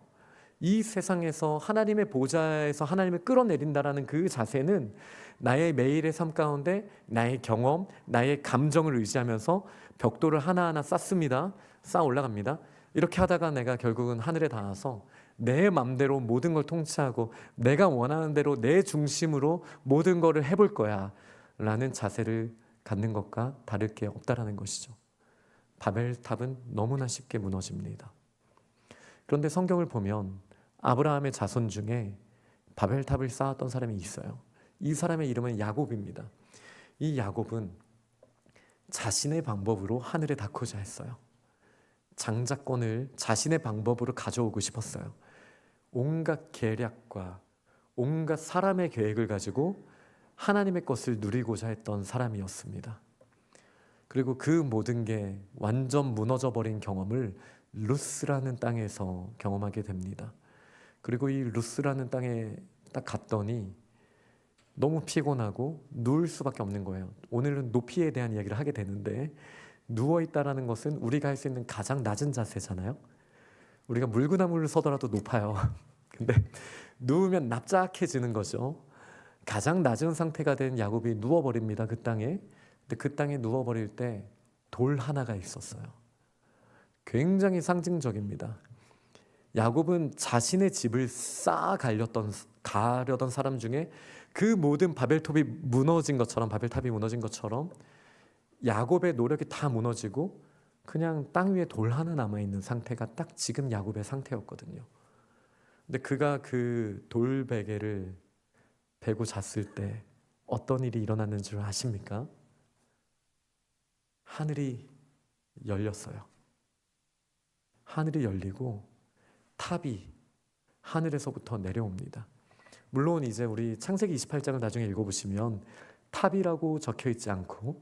이 세상에서 하나님의 보좌에서 하나님을 끌어내린다라는 그 자세는 나의 매일의 삶 가운데 나의 경험, 나의 감정을 의지하면서 벽돌을 하나하나 쌓습니다. 쌓아 올라갑니다. 이렇게 하다가 내가 결국은 하늘에 닿아서 내 맘대로 모든 걸 통치하고 내가 원하는 대로 내 중심으로 모든 것을 해볼 거야 라는 자세를 갖는 것과 다를 게 없다라는 것이죠. 바벨탑은 너무나 쉽게 무너집니다. 그런데 성경을 보면 아브라함의 자손 중에 바벨탑을 쌓았던 사람이 있어요. 이 사람의 이름은 야곱입니다. 이 야곱은 자신의 방법으로 하늘에 닿고자 했어요. 장자권을 자신의 방법으로 가져오고 싶었어요. 온갖 계략과 온갖 사람의 계획을 가지고 하나님의 것을 누리고자 했던 사람이었습니다. 그리고 그 모든 게 완전 무너져버린 경험을 루스라는 땅에서 경험하게 됩니다. 그리고 이 루스라는 땅에 딱 갔더니 너무 피곤하고 누울 수밖에 없는 거예요. 오늘은 높이에 대한 이야기를 하게 되는데, 누워있다라는 것은 우리가 할 수 있는 가장 낮은 자세잖아요. 우리가 물구나무를 서더라도 높아요. 근데 누우면 납작해지는 거죠. 가장 낮은 상태가 된 야곱이 누워버립니다. 그 땅에. 근데 그 땅에 누워버릴 때 돌 하나가 있었어요. 굉장히 상징적입니다. 야곱은 자신의 집을 가려던 사람 중에 그 모든 바벨탑이 무너진 것처럼 야곱의 노력이 다 무너지고 그냥 땅 위에 돌 하나 남아있는 상태가 딱 지금 야곱의 상태였거든요. 근데 그가 그 돌베개를 베고 잤을 때 어떤 일이 일어났는 줄 아십니까? 하늘이 열렸어요. 하늘이 열리고 탑이 하늘에서부터 내려옵니다. 물론 이제 우리 창세기 28장을 나중에 읽어보시면 탑이라고 적혀 있지 않고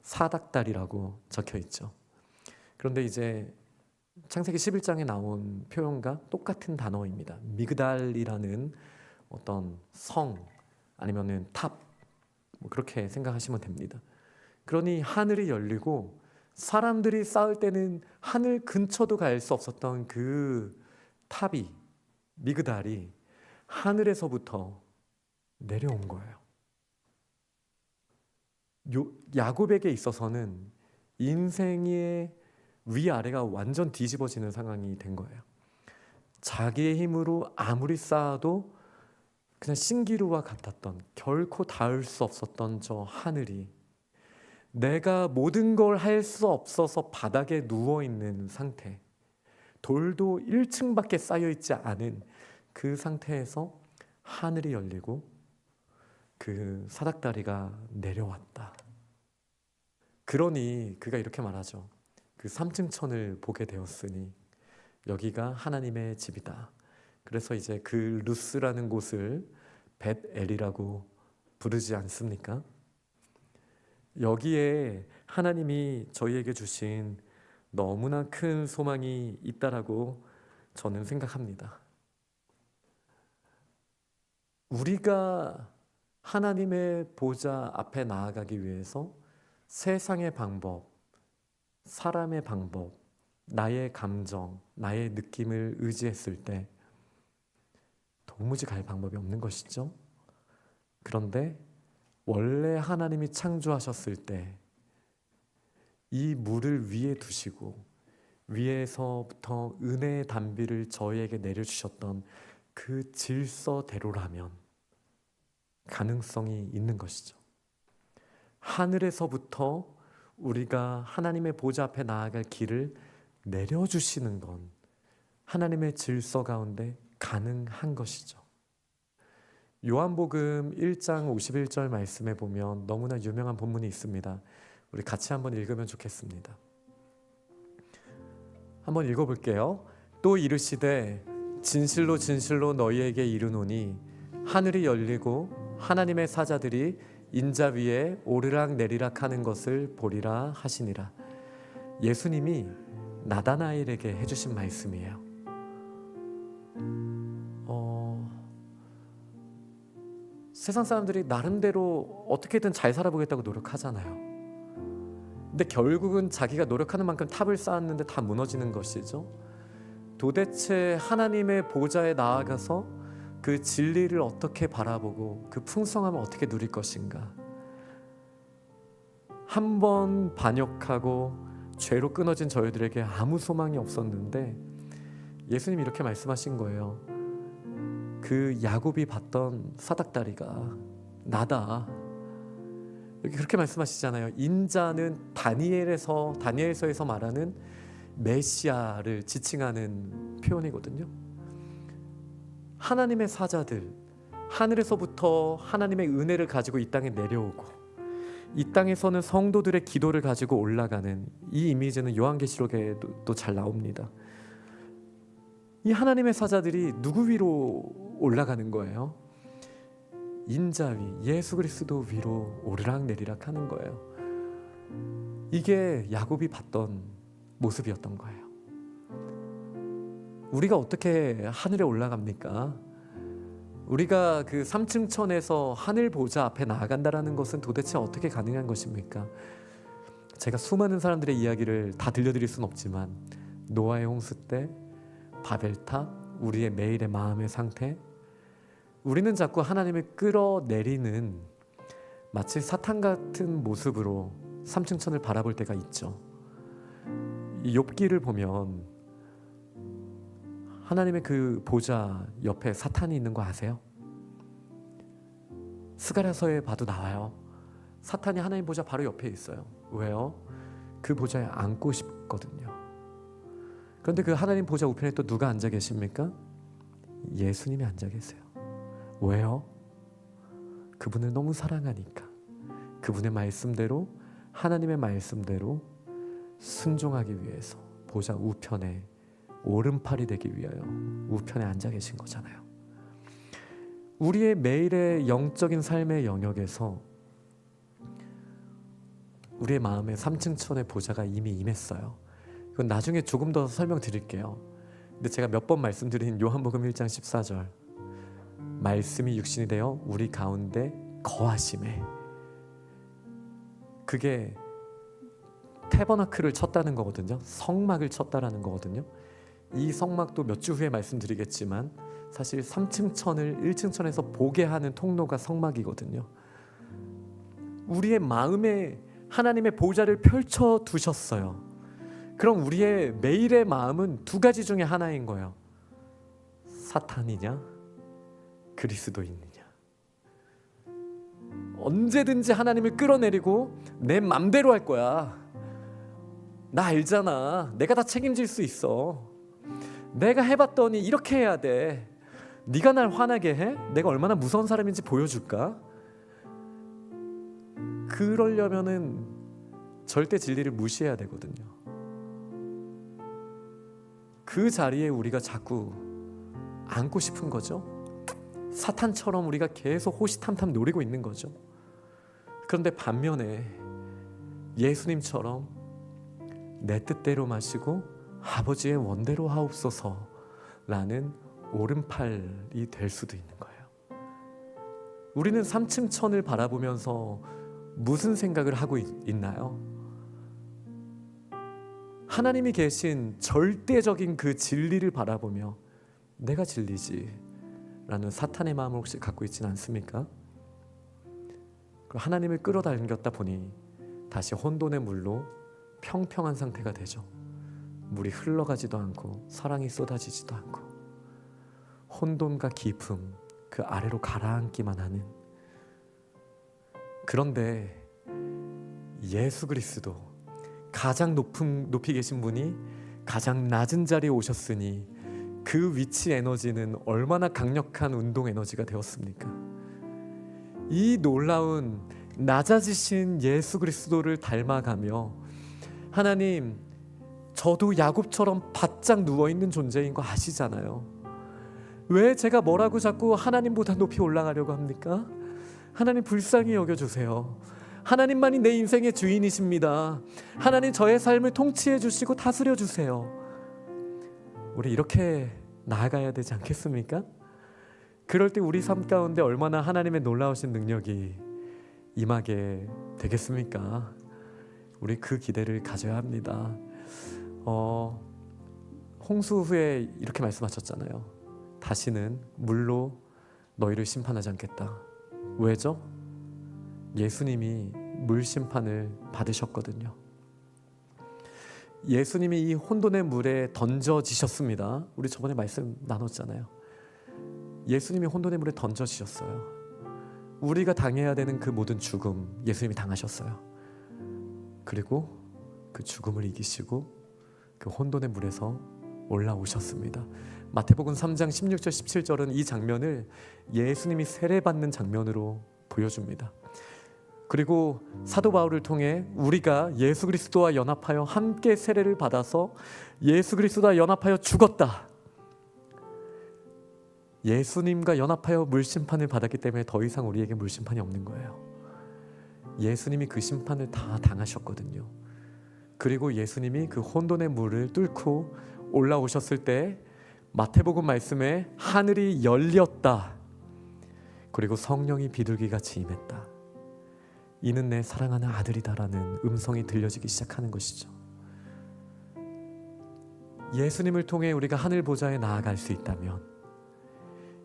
사닥다리라고 적혀 있죠. 그런데 이제 창세기 11장에 나온 표현과 똑같은 단어입니다. 미그달이라는 어떤 성 아니면은 탑, 뭐 그렇게 생각하시면 됩니다. 그러니 하늘이 열리고 사람들이 쌓을 때는 하늘 근처도 갈 수 없었던 그 탑이, 미그달이 하늘에서부터 내려온 거예요. 야곱에게 있어서는 인생의 위아래가 완전 뒤집어지는 상황이 된 거예요. 자기의 힘으로 아무리 쌓아도 그냥 신기루와 같았던, 결코 닿을 수 없었던 저 하늘이 내가 모든 걸 할 수 없어서 바닥에 누워있는 상태, 돌도 1층밖에 쌓여있지 않은 그 상태에서 하늘이 열리고 그 사닥다리가 내려왔다. 그러니 그가 이렇게 말하죠. 그 3층 천을 보게 되었으니 여기가 하나님의 집이다. 그래서 이제 그 루스라는 곳을 벳엘이라고 부르지 않습니까? 여기에 하나님이 저희에게 주신 너무나 큰 소망이 있다라고 저는 생각합니다. 우리가 하나님의 보좌 앞에 나아가기 위해서 세상의 방법, 사람의 방법, 나의 감정, 나의 느낌을 의지했을 때 도무지 갈 방법이 없는 것이죠. 그런데 원래 하나님이 창조하셨을 때 이 물을 위에 두시고 위에서부터 은혜의 단비를 저희에게 내려주셨던 그 질서대로라면 가능성이 있는 것이죠. 하늘에서부터 우리가 하나님의 보좌 앞에 나아갈 길을 내려주시는 건 하나님의 질서 가운데 가능한 것이죠. 요한복음 1장 51절 말씀에 보면 너무나 유명한 본문이 있습니다. 우리 같이 한번 읽으면 좋겠습니다. 한번 읽어볼게요. 또 이르시되 진실로 진실로 너희에게 이르노니 하늘이 열리고 하나님의 사자들이 인자 위에 오르락 내리락 하는 것을 보리라 하시니라. 예수님이 나다나엘에게 해주신 말씀이에요. 세상 사람들이 나름대로 어떻게든 잘 살아보겠다고 노력하잖아요. 근데 결국은 자기가 노력하는 만큼 탑을 쌓았는데 다 무너지는 것이죠. 도대체 하나님의 보좌에 나아가서 그 진리를 어떻게 바라보고 그 풍성함을 어떻게 누릴 것인가. 한 번 반역하고 죄로 끊어진 저희들에게 아무 소망이 없었는데 예수님이 이렇게 말씀하신 거예요. 그 야곱이 봤던 사닥다리가 나다. 여기 그렇게 말씀하시잖아요. 인자는 다니엘서에서 말하는 메시아를 지칭하는 표현이거든요. 하나님의 사자들, 하늘에서부터 하나님의 은혜를 가지고 이 땅에 내려오고 이 땅에서는 성도들의 기도를 가지고 올라가는 이 이미지는 요한계시록에도 잘 나옵니다. 이 하나님의 사자들이 누구 위로 올라가는 거예요? 인자 위, 예수 그리스도 위로 오르락 내리락 하는 거예요. 이게 야곱이 봤던 모습이었던 거예요. 우리가 어떻게 하늘에 올라갑니까? 우리가 그 3층 천에서 하늘 보좌 앞에 나아간다라는 것은 도대체 어떻게 가능한 것입니까? 제가 수많은 사람들의 이야기를 다 들려드릴 수는 없지만 노아의 홍수 때, 바벨탑, 우리의 매일의 마음의 상태, 우리는 자꾸 하나님을 끌어내리는 마치 사탄 같은 모습으로 3층 천을 바라볼 때가 있죠. 이 욥기를 보면 하나님의 그 보좌 옆에 사탄이 있는 거 아세요? 스가랴서에 봐도 나와요. 사탄이 하나님 보좌 바로 옆에 있어요. 왜요? 그 보좌에 앉고 싶거든요. 그런데 그 하나님 보좌 우편에 또 누가 앉아 계십니까? 예수님이 앉아 계세요. 왜요? 그분을 너무 사랑하니까. 그분의 말씀대로, 하나님의 말씀대로 순종하기 위해서 보좌 우편에 오른팔이 되기 위하여 우편에 앉아 계신 거잖아요. 우리의 매일의 영적인 삶의 영역에서 우리의 마음에 3층 천의 보좌가 이미 임했어요. 그건 나중에 조금 더 설명드릴게요. 근데 제가 몇 번 말씀드린 요한복음 1장 14절, 말씀이 육신이 되어 우리 가운데 거하심에, 그게 태버나클을 쳤다는 거거든요. 성막을 쳤다라는 거거든요. 이 성막도 몇 주 후에 말씀드리겠지만 사실 3층 천을 1층 천에서 보게 하는 통로가 성막이거든요. 우리의 마음에 하나님의 보좌를 펼쳐 두셨어요. 그럼 우리의 매일의 마음은 두 가지 중에 하나인 거예요. 사탄이냐 그리스도인이냐. 언제든지 하나님을 끌어내리고 내 맘대로 할 거야. 나 알잖아. 내가 다 책임질 수 있어. 내가 해봤더니 이렇게 해야 돼. 네가 날 화나게 해? 내가 얼마나 무서운 사람인지 보여줄까? 그러려면은 절대 진리를 무시해야 되거든요. 그 자리에 우리가 자꾸 앉고 싶은 거죠. 사탄처럼 우리가 계속 호시탐탐 노리고 있는 거죠. 그런데 반면에 예수님처럼 내 뜻대로 마시고 아버지의 원대로 하옵소서라는 오른팔이 될 수도 있는 거예요. 우리는 3층 천을 바라보면서 무슨 생각을 하고 있나요? 하나님이 계신 절대적인 그 진리를 바라보며 내가 진리지 라는 사탄의 마음을 혹시 갖고 있지는 않습니까? 하나님을 끌어당겼다 보니 다시 혼돈의 물로 평평한 상태가 되죠. 물이 흘러가지도 않고 사랑이 쏟아지지도 않고 혼돈과 기쁨 그 아래로 가라앉기만 하는. 그런데 예수 그리스도 가장 높이 계신 분이 가장 낮은 자리에 오셨으니 그 위치 에너지는 얼마나 강력한 운동 에너지가 되었습니까? 이 놀라운 낮아지신 예수 그리스도를 닮아가며 하나님, 저도 야곱처럼 바짝 누워있는 존재인 거 아시잖아요. 왜 제가 뭐라고 자꾸 하나님보다 높이 올라가려고 합니까? 하나님 불쌍히 여겨주세요. 하나님만이 내 인생의 주인이십니다. 하나님 저의 삶을 통치해 주시고 다스려 주세요. 우리 이렇게 나아가야 되지 않겠습니까? 그럴 때 우리 삶 가운데 얼마나 하나님의 놀라우신 능력이 임하게 되겠습니까? 우리 그 기대를 가져야 합니다. 홍수 후에 이렇게 말씀하셨잖아요. 다시는 물로 너희를 심판하지 않겠다. 왜죠? 예수님이 물 심판을 받으셨거든요. 예수님이 이 혼돈의 물에 던져지셨습니다. 우리 저번에 말씀 나눴잖아요. 예수님이 혼돈의 물에 던져지셨어요. 우리가 당해야 되는 그 모든 죽음 예수님이 당하셨어요. 그리고 그 죽음을 이기시고 그 혼돈의 물에서 올라오셨습니다. 마태복음 3장 16절 17절은 이 장면을 예수님이 세례받는 장면으로 보여줍니다. 그리고 사도 바울을 통해 우리가 예수 그리스도와 연합하여 함께 세례를 받아서 예수 그리스도와 연합하여 죽었다. 예수님과 연합하여 물심판을 받았기 때문에 더 이상 우리에게 물심판이 없는 거예요. 예수님이 그 심판을 다 당하셨거든요. 그리고 예수님이 그 혼돈의 물을 뚫고 올라오셨을 때 마태복음 말씀에 하늘이 열렸다. 그리고 성령이 비둘기같이 임했다. 이는 내 사랑하는 아들이다라는 음성이 들려지기 시작하는 것이죠. 예수님을 통해 우리가 하늘 보좌에 나아갈 수 있다면,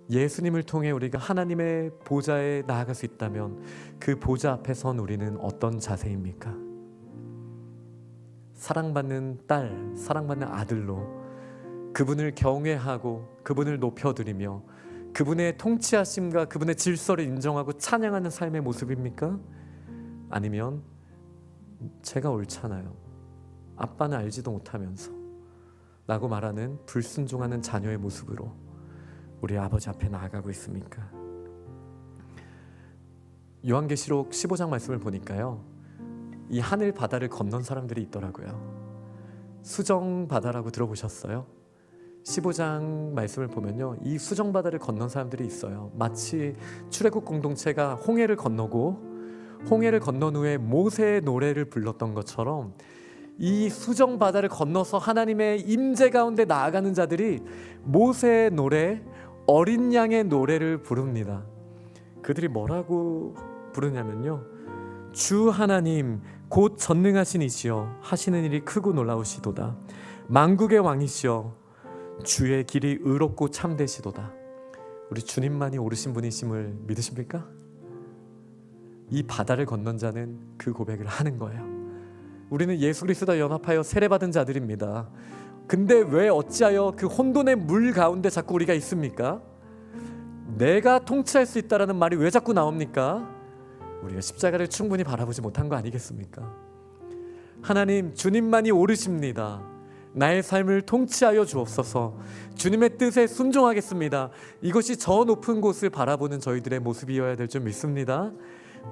예수님을 통해 우리가 하나님의 보좌에 나아갈 수 있다면 그 보좌 앞에 선 우리는 어떤 자세입니까? 사랑받는 딸, 사랑받는 아들로 그분을 경외하고 그분을 높여드리며 그분의 통치하심과 그분의 질서를 인정하고 찬양하는 삶의 모습입니까? 아니면 제가 옳잖아요, 아빠는 알지도 못하면서 라고 말하는 불순종하는 자녀의 모습으로 우리 아버지 앞에 나아가고 있습니까? 요한계시록 15장 말씀을 보니까요, 이 하늘 바다를 건넌 사람들이 있더라고요. 수정 바다라고 들어보셨어요? 15장 말씀을 보면요, 이 수정 바다를 건넌 사람들이 있어요. 마치 출애굽 공동체가 홍해를 건너고 홍해를 건넌 후에 모세의 노래를 불렀던 것처럼 이 수정 바다를 건너서 하나님의 임재 가운데 나아가는 자들이 모세의 노래, 어린 양의 노래를 부릅니다. 그들이 뭐라고 부르냐면요, 주 하나님 곧 전능하신 이시여 하시는 일이 크고 놀라우시도다. 만국의 왕이시여 주의 길이 의롭고 참되시도다. 우리 주님만이 오르신 분이심을 믿으십니까? 이 바다를 건넌 자는 그 고백을 하는 거예요. 우리는 예수 그리스도와 연합하여 세례받은 자들입니다. 근데 왜 어찌하여 그 혼돈의 물 가운데 자꾸 우리가 있습니까? 내가 통치할 수 있다라는 말이 왜 자꾸 나옵니까? 우리가 십자가를 충분히 바라보지 못한 거 아니겠습니까? 하나님, 주님만이 옳으십니다. 나의 삶을 통치하여 주옵소서. 주님의 뜻에 순종하겠습니다. 이것이 저 높은 곳을 바라보는 저희들의 모습이어야 될 줄 믿습니다.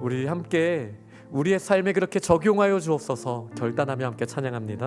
우리 함께 우리의 삶에 그렇게 적용하여 주옵소서. 결단하며 함께 찬양합니다.